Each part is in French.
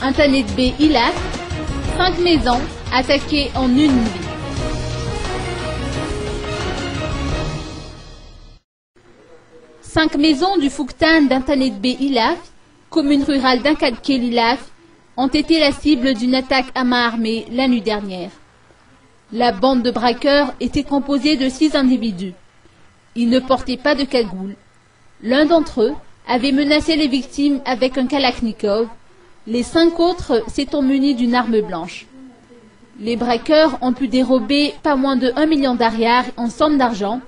Internet B Ilaf, 5 maisons attaquées en une nuit. Cinq maisons du Fouktan d'Internet B Ilaf, commune rurale d'Inkalkel Ilaf, ont été la cible d'une attaque à main armée la nuit dernière. La bande de braqueurs était composée de 6 individus. Ils ne portaient pas de cagoule. L'un d'entre eux avait menacé les victimes avec un kalachnikov. Les 5 autres s'étant munis d'une arme blanche. Les braqueurs ont pu dérober pas moins de 1 million d'ariars en somme d'argent,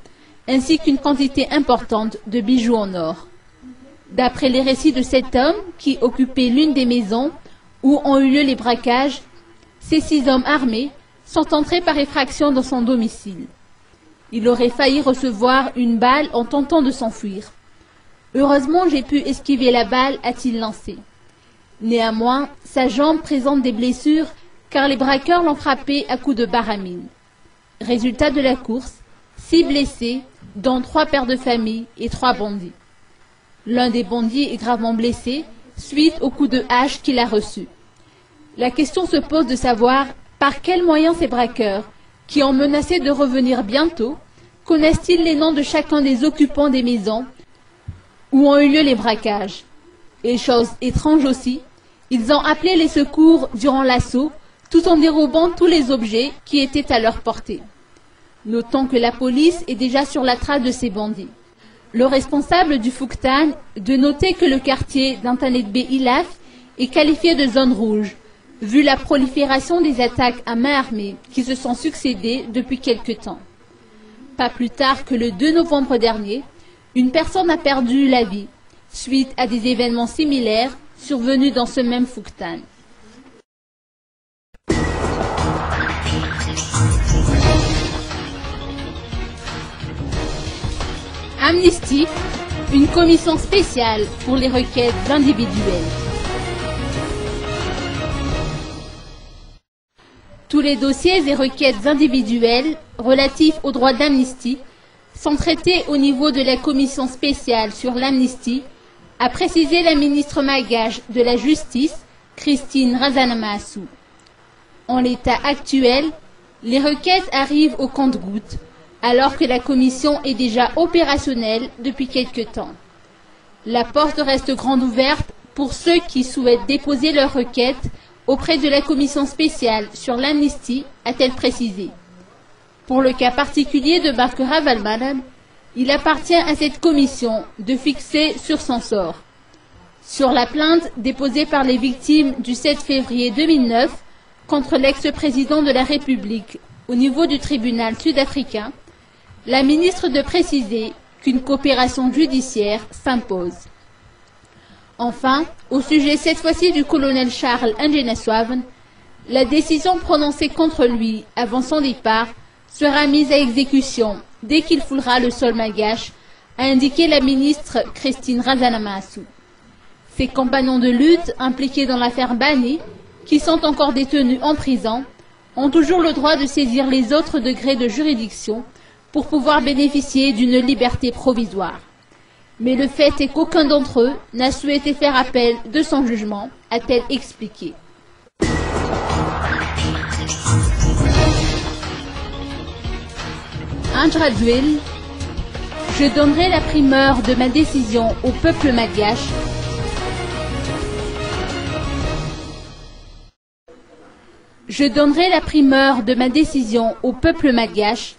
ainsi qu'une quantité importante de bijoux en or. D'après les récits de cet homme qui occupait l'une des maisons où ont eu lieu les braquages, ces 6 hommes armés sont entrés par effraction dans son domicile. Il aurait failli recevoir une balle en tentant de s'enfuir. Heureusement, j'ai pu esquiver la balle, a-t-il lancé. Néanmoins, sa jambe présente des blessures car les braqueurs l'ont frappé à coups de baramine. Résultat de la course, 6 blessés, dont 3 pères de famille et 3 bandits. L'un des bandits est gravement blessé suite au coup de hache qu'il a reçu. La question se pose de savoir par quels moyens ces braqueurs, qui ont menacé de revenir bientôt, connaissent-ils les noms de chacun des occupants des maisons où ont eu lieu les braquages. Et chose étrange aussi, ils ont appelé les secours durant l'assaut, tout en dérobant tous les objets qui étaient à leur portée. Notons que la police est déjà sur la trace de ces bandits. Le responsable du Fouktan de noter que le quartier d'Internet B Ilaf est qualifié de zone rouge, vu la prolifération des attaques à main armée qui se sont succédées depuis quelque temps. Pas plus tard que le 2 novembre dernier, une personne a perdu la vie suite à des événements similaires survenus dans ce même Fouktan. Amnesty, une commission spéciale pour les requêtes individuelles. Tous les dossiers et requêtes individuelles relatifs aux droits d'Amnesty sont traités au niveau de la commission spéciale sur l'amnistie, a précisé la ministre malgache de la Justice, Christine Razanamassou. En l'état actuel, les requêtes arrivent au compte-gouttes, alors que la commission est déjà opérationnelle depuis quelque temps. La porte reste grande ouverte pour ceux qui souhaitent déposer leurs requêtes auprès de la commission spéciale sur l'amnistie, a-t-elle précisé. Pour le cas particulier de Barke Ravalmanan, il appartient à cette commission de fixer sur son sort. Sur la plainte déposée par les victimes du 7 février 2009 contre l'ex-président de la République au niveau du tribunal sud-africain, la ministre de préciser qu'une coopération judiciaire s'impose. Enfin, au sujet cette fois-ci du colonel Charles Ngeneswaven, la décision prononcée contre lui avant son départ sera mise à exécution dès qu'il foulera le sol malgache, a indiqué la ministre Christine Razanamassou. Ses compagnons de lutte impliqués dans l'affaire Bani, qui sont encore détenus en prison, ont toujours le droit de saisir les autres degrés de juridiction pour pouvoir bénéficier d'une liberté provisoire. Mais le fait est qu'aucun d'entre eux n'a souhaité faire appel de son jugement, a-t-elle expliqué. Andradwil, je donnerai la primeur de ma décision au peuple malgache. Je donnerai la primeur de ma décision au peuple malgache.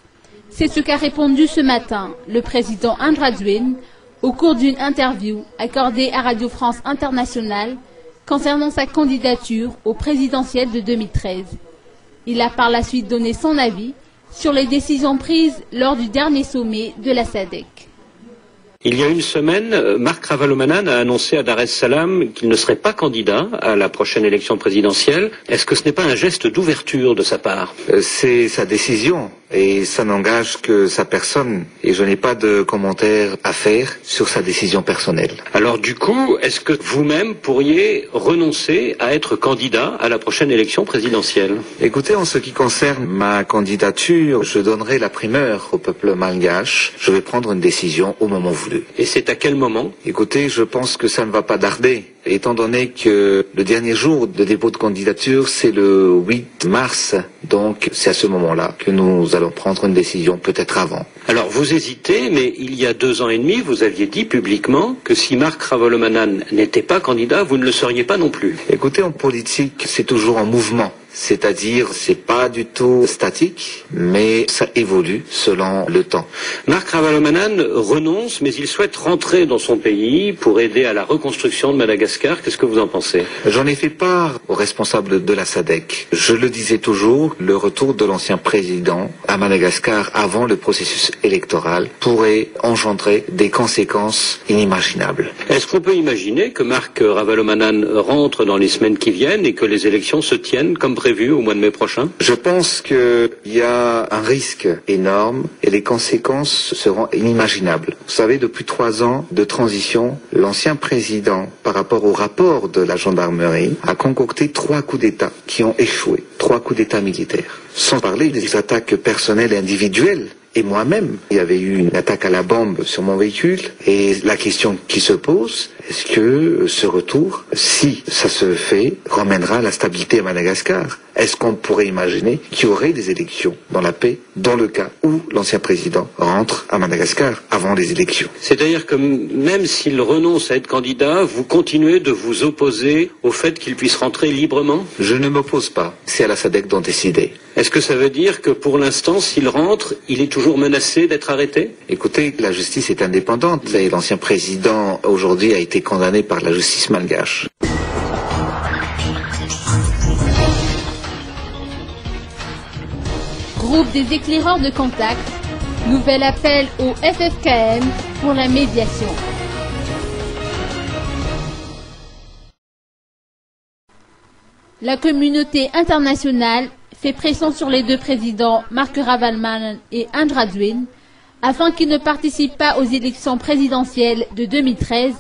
C'est ce qu'a répondu ce matin le président Andradwil au cours d'une interview accordée à Radio France Internationale concernant sa candidature au présidentiel de 2013. Il a par la suite donné son avis sur les décisions prises lors du dernier sommet de la SADC. Il y a une semaine, Marc Ravalomanan a annoncé à Dar es Salaam qu'il ne serait pas candidat à la prochaine élection présidentielle. Est-ce que ce n'est pas un geste d'ouverture de sa part? C'est sa décision et ça n'engage que sa personne. Et je n'ai pas de commentaires à faire sur sa décision personnelle. Alors du coup, est-ce que vous-même pourriez renoncer à être candidat à la prochaine élection présidentielle? Écoutez, en ce qui concerne ma candidature, je donnerai la primeur au peuple malgache. Je vais prendre une décision au moment voulu. Et c'est à quel moment? Écoutez, je pense que ça ne va pas tarder. étant donné que le dernier jour de dépôt de candidature, c'est le 8 mars. Donc, c'est à ce moment-là que nous allons prendre une décision, peut-être avant. Alors, vous hésitez, mais il y a 2 ans et demi, vous aviez dit publiquement que si Marc Ravalomanan n'était pas candidat, vous ne le seriez pas non plus. Écoutez, en politique, c'est toujours en mouvement. C'est-à-dire, c'est pas du tout statique, mais ça évolue selon le temps. Marc Ravalomanan renonce, mais il souhaite rentrer dans son pays pour aider à la reconstruction de Madagascar. Qu'est-ce que vous en pensez? J'en ai fait part aux responsables de la SADC. Je le disais toujours, le retour de l'ancien président à Madagascar avant le processus électoral pourrait engendrer des conséquences inimaginables. Est-ce qu'on peut imaginer que Marc Ravalomanan rentre dans les semaines qui viennent et que les élections se tiennent comme prévu au mois de mai prochain? Je pense qu'il y a un risque énorme et les conséquences seront inimaginables. Vous savez, depuis 3 ans de transition, l'ancien président, par rapport au rapport de la gendarmerie, a concocté 3 coups d'État qui ont échoué. 3 coups d'État militaires. Sans parler des attaques personnelles et individuelles. Et moi-même, il y avait eu une attaque à la bombe sur mon véhicule. Et la question qui se pose, est-ce que ce retour, si ça se fait, ramènera la stabilité à Madagascar? Est-ce qu'on pourrait imaginer qu'il y aurait des élections dans la paix, dans le cas où l'ancien président rentre à Madagascar avant les élections? C'est-à-dire que même s'il renonce à être candidat, vous continuez de vous opposer au fait qu'il puisse rentrer librement? Je ne m'oppose pas. C'est à la SADC d'en décider. Est-ce que ça veut dire que pour l'instant, s'il rentre, il est toujours menacé d'être arrêté? Écoutez, la justice est indépendante et l'ancien président aujourd'hui a été condamné par la justice malgache. Groupe des éclaireurs de contact, nouvel appel au FFKM pour la médiation. La communauté internationale fait pression sur les 2 présidents Marc Ravalomanan et Andry Rajoelina afin qu'ils ne participent pas aux élections présidentielles de 2013,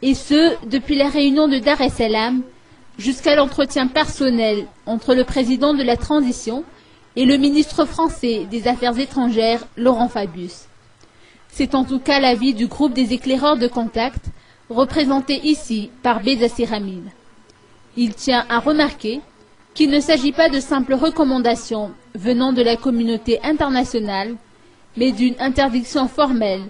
et ce, depuis la réunion de Dar es Salaam jusqu'à l'entretien personnel entre le président de la transition et le ministre français des Affaires étrangères, Laurent Fabius. C'est en tout cas l'avis du groupe des éclaireurs de contact, représenté ici par Bézassir Hamid. Il tient à remarquer qu'il ne s'agit pas de simples recommandations venant de la communauté internationale, mais d'une interdiction formelle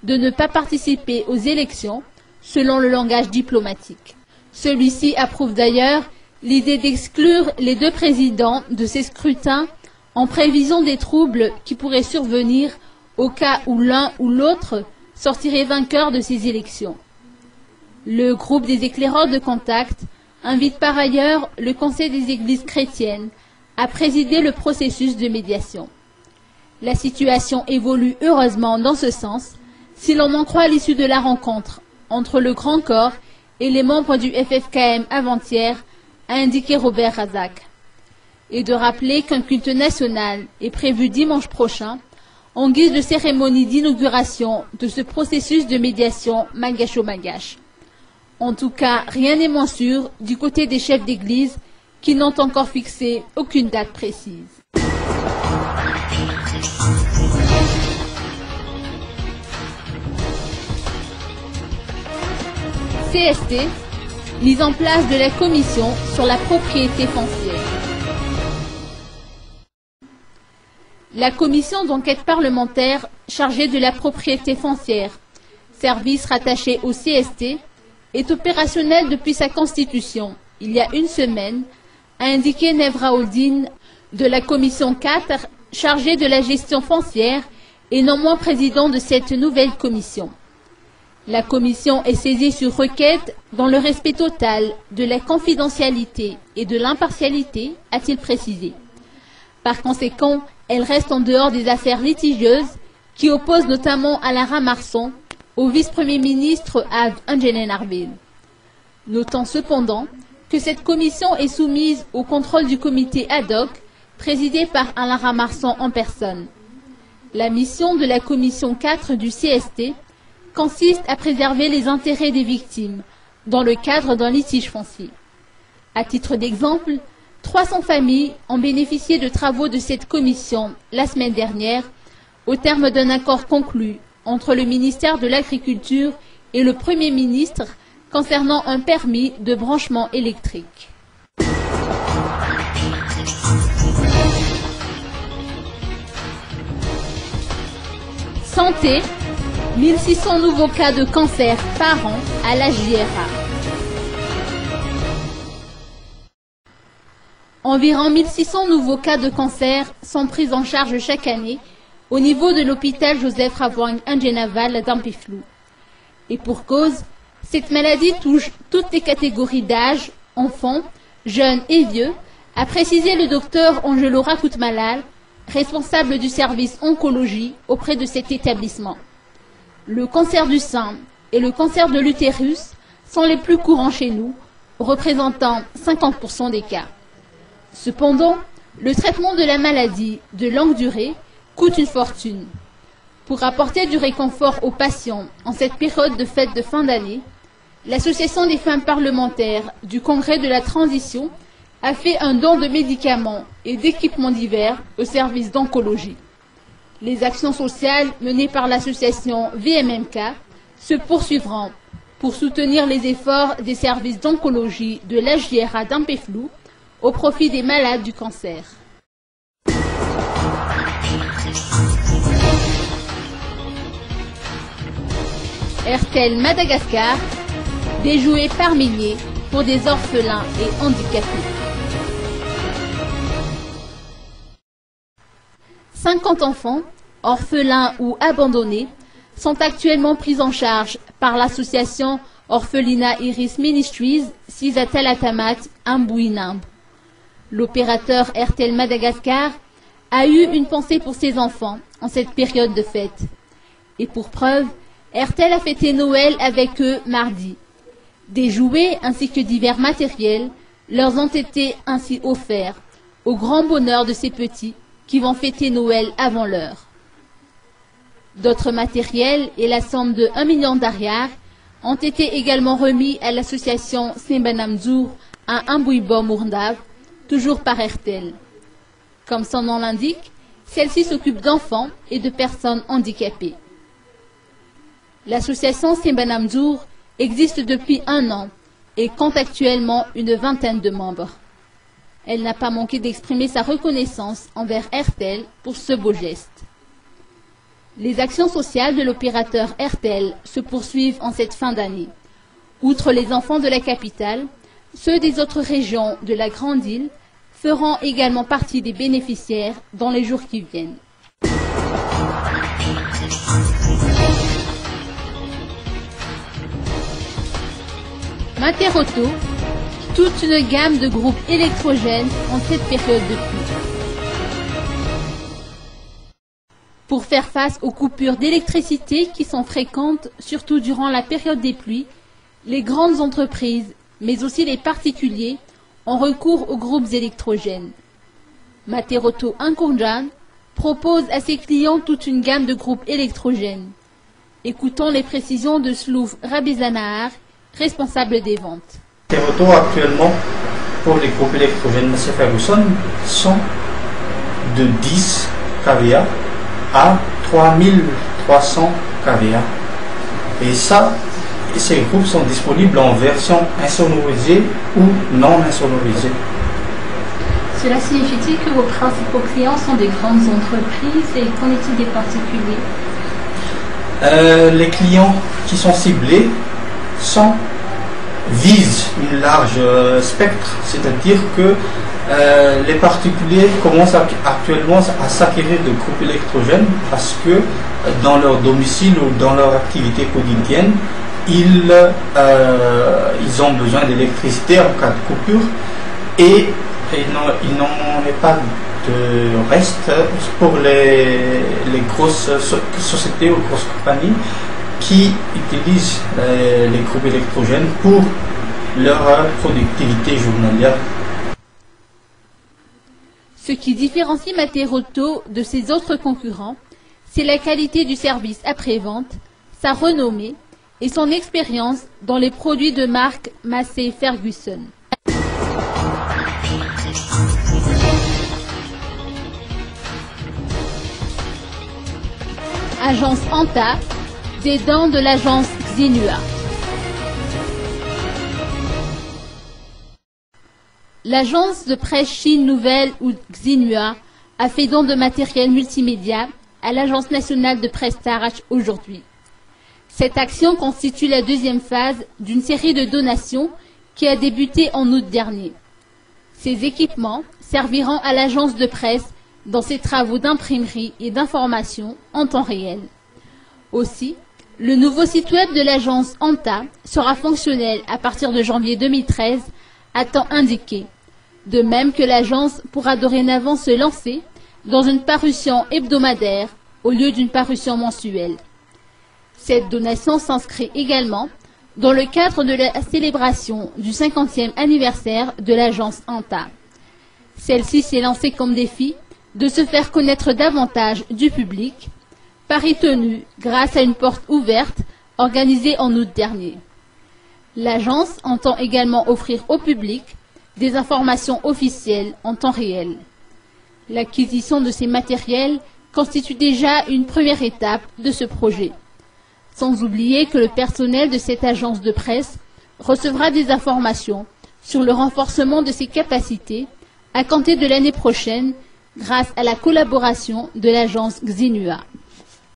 de ne pas participer aux élections selon le langage diplomatique. Celui-ci approuve d'ailleurs l'idée d'exclure les 2 présidents de ces scrutins en prévision des troubles qui pourraient survenir au cas où l'un ou l'autre sortirait vainqueur de ces élections. Le groupe des éclaireurs de contact invite par ailleurs le Conseil des Églises chrétiennes à présider le processus de médiation. La situation évolue heureusement dans ce sens, si l'on en croit l'issue de la rencontre entre le Grand Corps et les membres du FFKM avant-hier, a indiqué Robert Razak. Et de rappeler qu'un culte national est prévu dimanche prochain, en guise de cérémonie d'inauguration de ce processus de médiation malgacho-malgache. En tout cas, rien n'est moins sûr du côté des chefs d'église qui n'ont encore fixé aucune date précise. CST, mise en place de la commission sur la propriété foncière. La commission d'enquête parlementaire chargée de la propriété foncière, service rattaché au CST, est opérationnelle depuis sa constitution, il y a une semaine, a indiqué Nevra Oldin de la commission 4 chargée de la gestion foncière et non moins président de cette nouvelle commission. La commission est saisie sur requête dans le respect total de la confidentialité et de l'impartialité, a-t-il précisé. Par conséquent, elle reste en dehors des affaires litigieuses qui opposent notamment Alain Ramarson au vice-premier ministre Ad Angenenarville. Notons cependant que cette commission est soumise au contrôle du comité ad hoc présidé par Alain Ramarson en personne. La mission de la commission 4 du CST consiste à préserver les intérêts des victimes dans le cadre d'un litige foncier. À titre d'exemple, 300 familles ont bénéficié de travaux de cette commission la semaine dernière au terme d'un accord conclu entre le ministère de l'Agriculture et le Premier ministre concernant un permis de branchement électrique. Santé, 1600 nouveaux cas de cancer par an à la JRA. Environ 1600 nouveaux cas de cancer sont pris en charge chaque année au niveau de l'hôpital Joseph Ravouang Ndjenaval d'Ampiflou. Et pour cause, cette maladie touche toutes les catégories d'âge, enfants, jeunes et vieux, a précisé le docteur Angelo Rakoutmalal, responsable du service oncologie auprès de cet établissement. Le cancer du sein et le cancer de l'utérus sont les plus courants chez nous, représentant 50% des cas. Cependant, le traitement de la maladie de longue durée coûte une fortune. Pour apporter du réconfort aux patients en cette période de fête de fin d'année, l'Association des femmes parlementaires du Congrès de la Transition a fait un don de médicaments et d'équipements divers au service d'oncologie. Les actions sociales menées par l'association VMMK se poursuivront pour soutenir les efforts des services d'oncologie de l'HJRA d'Ampeflou au profit des malades du cancer. RTL Madagascar, des jouets par milliers pour des orphelins et handicapés. 50 enfants, orphelins ou abandonnés, sont actuellement pris en charge par l'association Orphelinat Iris Ministries Sizatalatamat Ambouinamb. L'opérateur RTL Madagascar a eu une pensée pour ses enfants en cette période de fête. Et pour preuve, RTL a fêté Noël avec eux mardi. Des jouets ainsi que divers matériels leur ont été ainsi offerts, au grand bonheur de ces petits qui vont fêter Noël avant l'heure. D'autres matériels et la somme de 1 million d'ariars ont été également remis à l'association Simbanamzour à Ambouibo Mourndav, toujours par RTL. Comme son nom l'indique, celle-ci s'occupe d'enfants et de personnes handicapées. L'association Simbanamzour existe depuis 1 an et compte actuellement une vingtaine de membres. Elle n'a pas manqué d'exprimer sa reconnaissance envers RTL pour ce beau geste. Les actions sociales de l'opérateur RTL se poursuivent en cette fin d'année. Outre les enfants de la capitale, ceux des autres régions de la Grande Île feront également partie des bénéficiaires dans les jours qui viennent. Materoto, toute une gamme de groupes électrogènes en cette période de pluie. Pour faire face aux coupures d'électricité qui sont fréquentes, surtout durant la période des pluies, les grandes entreprises, mais aussi les particuliers, ont recours aux groupes électrogènes. Materoto Inkonjan propose à ses clients toute une gamme de groupes électrogènes. Écoutons les précisions de Slouf Rabizanahar, responsable des ventes. Materoto actuellement, pour les groupes électrogènes Massey Ferguson, sont de 10 kVA à 3300 kVA. Et ça, ces groupes sont disponibles en version insonorisée ou non insonorisée. Cela signifie-t-il que vos principaux clients sont des grandes entreprises et qu'en est-il des particuliers? Les clients qui sont ciblés visent une large spectre, c'est-à-dire que les particuliers commencent actuellement à s'acquérir de groupes électrogènes parce que dans leur domicile ou dans leur activité quotidienne, ils ont besoin d'électricité en cas de coupure et il n'en est pas de reste pour les grosses sociétés ou grosses compagnies qui utilisent les groupes électrogènes pour leur productivité journalière. Ce qui différencie Materoto de ses autres concurrents, c'est la qualité du service après-vente, sa renommée et son expérience dans les produits de marque Massey Ferguson. Agence Anta, des dents de l'agence Xinua. L'agence de presse Chine Nouvelle ou Xinhua a fait don de matériel multimédia à l'Agence nationale de presse Tarach aujourd'hui. Cette action constitue la deuxième phase d'une série de donations qui a débuté en août dernier. Ces équipements serviront à l'agence de presse dans ses travaux d'imprimerie et d'information en temps réel. Aussi, le nouveau site web de l'agence ANTA sera fonctionnel à partir de janvier 2013 à temps indiqué, de même que l'agence pourra dorénavant se lancer dans une parution hebdomadaire au lieu d'une parution mensuelle. Cette donation s'inscrit également dans le cadre de la célébration du 50e anniversaire de l'agence ANTA. Celle-ci s'est lancée comme défi de se faire connaître davantage du public, pari tenu grâce à une porte ouverte organisée en août dernier. L'agence entend également offrir au public des informations officielles en temps réel. L'acquisition de ces matériels constitue déjà une première étape de ce projet. Sans oublier que le personnel de cette agence de presse recevra des informations sur le renforcement de ses capacités à compter de l'année prochaine grâce à la collaboration de l'agence Xinhua.